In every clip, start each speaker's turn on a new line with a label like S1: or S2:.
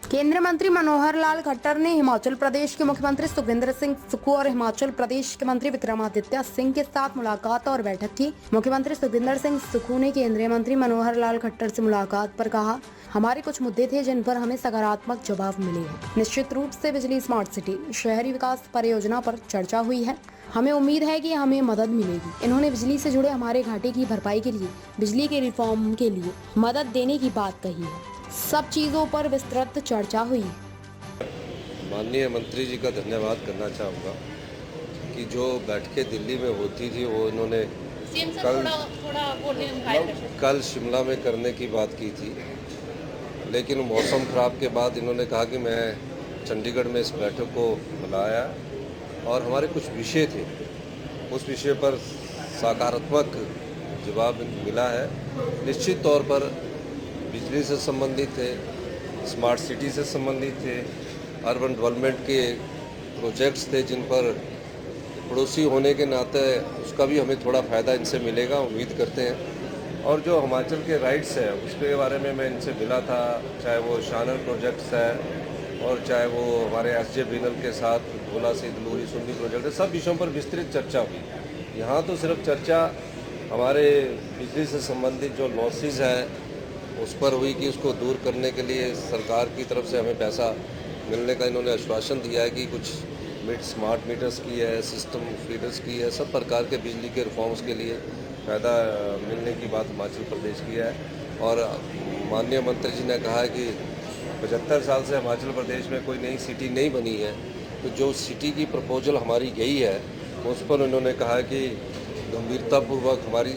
S1: केंद्रीय मंत्री मनोहर लाल खट्टर ने हिमाचल प्रदेश के मुख्यमंत्री सुखविंदर सिंह सुक्खू और हिमाचल प्रदेश के मंत्री विक्रमादित्य सिंह के साथ मुलाकात और बैठक की। मुख्यमंत्री सुखविंदर सिंह सुक्खू ने केंद्रीय मंत्री मनोहर लाल खट्टर से मुलाकात पर कहा, हमारे कुछ मुद्दे थे जिन पर हमें सकारात्मक जवाब मिले हैं। निश्चित रूप से बिजली स्मार्ट सिटी शहरी विकास परियोजना पर चर्चा हुई है। हमें उम्मीद है कि हमें मदद मिलेगी। इन्होंने बिजली से जुड़े हमारे घाटे की भरपाई के लिए बिजली के रिफॉर्म के लिए मदद देने की बात कही है। सब चीजों पर विस्तृत चर्चा हुई।
S2: माननीय मंत्री जी का धन्यवाद करना चाहूँगा कि जो बैठकें दिल्ली में होती थी वो इन्होंने कल शिमला में करने की बात की थी, लेकिन मौसम ख़राब के बाद इन्होंने कहा कि मैं चंडीगढ़ में इस बैठक को बुलाया और हमारे कुछ विषय थे, उस विषय पर सकारात्मक जवाब मिला है। निश्चित तौर पर बिजली से संबंधित थे, स्मार्ट सिटी से संबंधित थे, अर्बन डेवलपमेंट के प्रोजेक्ट्स थे जिन पर पड़ोसी होने के नाते उसका भी हमें थोड़ा फ़ायदा इनसे मिलेगा, उम्मीद करते हैं। और जो हिमाचल के राइट्स है उसके बारे में मैं इनसे मिला था, चाहे वो शानर प्रोजेक्ट्स है और चाहे वो हमारे SJVNL के साथ भोला से दलूरी सुन्नी प्रोजेक्ट है, सब विषयों पर विस्तृत चर्चा हुई। यहाँ तो सिर्फ चर्चा हमारे बिजली से संबंधित जो लॉसेस हैं उस पर हुई कि उसको दूर करने के लिए सरकार की तरफ से हमें पैसा मिलने का इन्होंने आश्वासन दिया है कि कुछ स्मार्ट मीटर्स की है, सिस्टम फीडर्स की है, सब प्रकार के बिजली के रिफॉर्म्स के लिए फ़ायदा मिलने की बात हिमाचल प्रदेश की है। और माननीय मंत्री जी ने कहा है कि 75 साल से हिमाचल प्रदेश में कोई नई सिटी नहीं बनी है, तो जो सिटी की प्रपोजल हमारी गई है उस पर उन्होंने कहा कि गंभीरतापूर्वक हमारी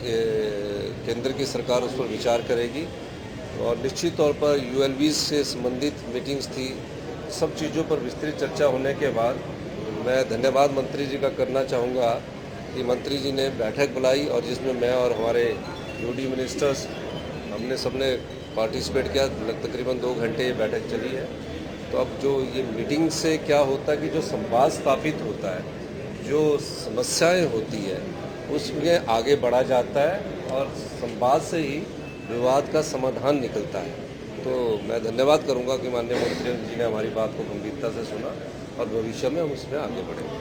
S2: केंद्र की सरकार उस पर विचार करेगी। और निश्चित तौर पर ULBs से संबंधित मीटिंग्स थी। सब चीज़ों पर विस्तृत चर्चा होने के बाद मैं धन्यवाद मंत्री जी का करना चाहूँगा कि मंत्री जी ने बैठक बुलाई और जिसमें मैं और हमारे UD मिनिस्टर्स हमने सबने पार्टिसिपेट किया। तकरीबन 2 घंटे ये बैठक चली है। तो अब जो ये मीटिंग से क्या होता है कि जो संवाद स्थापित होता है, जो समस्याएं होती है उसमें आगे बढ़ा जाता है और संवाद से ही विवाद का समाधान निकलता है। तो मैं धन्यवाद करूंगा कि माननीय मंत्री जी ने हमारी बात को गंभीरता से सुना और भविष्य में हम उसमें आगे बढ़ेंगे।